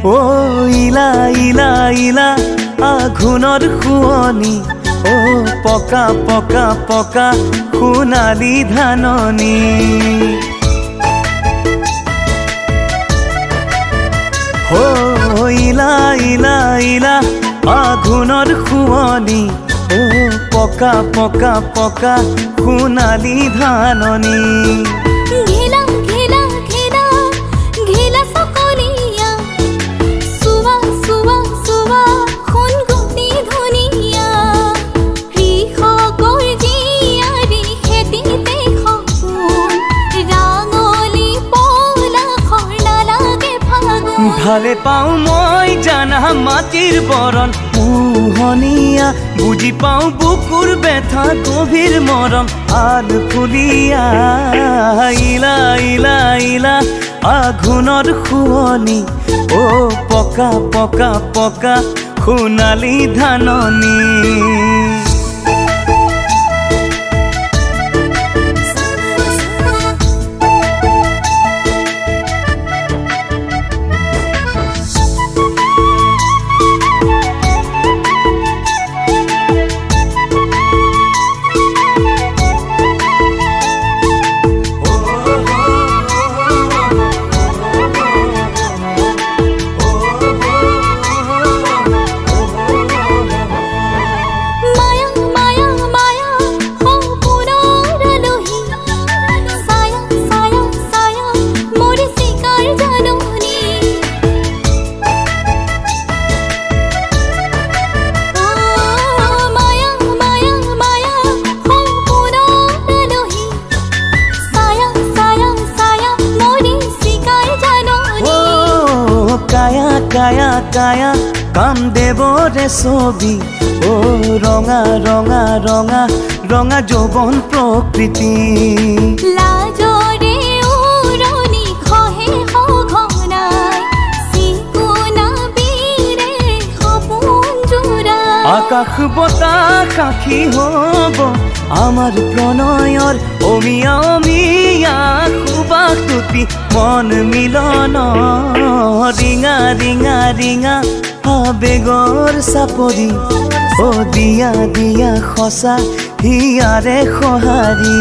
ও ইলা ইলা ইলা আঘোণৰ শুৱনি ও পকা পকা পকা সোণালী ধাননি ও ইলা ইলা ইলা আঘোণৰ শুৱনি ও পকা পকা পকা সোণালী ধাননি ঘেলা ঘেলা ঘেলা ঘেলা সকলিয়া সুৱা সুৱা সুৱা খুন গুটি ধুনীয়া কৃষকৰ জীয়াৰী খেতিতে সপোন ৰাঙলী পলাশৰ নালাগে ফাগুন ভালে পাওঁ মই জানা মাটিৰ বৰণ মোহনীয়া বুজি পাওঁ বুকুৰ বেথা গভীৰ মৰম আলফুলীয়া ইলা ইলা ইলা আঘোণৰ শুৱনি ও পকা পকা পকা সোণালী ধাননি কায়া কায়া কাম দেৱৰে ছবি ও ৰঙা ৰঙা ৰঙা ৰঙা যৌৱন প্ৰকৃতি লাজৰে উৰণি খহে সঘনাই চিকুনা বীৰে সপোন জোৰাই আকাশ বতাহ সাক্ষী হ'ব আমাৰ প্ৰণয়ৰ অমিয়া অমিয়া সুবাস তুতি মন মিলন ৰিঙা ৰিঙা ৰিঙা আবেগৰ চাপৰি ও দিয়া দিয়া সঁচা হিয়াৰে সঁহাৰি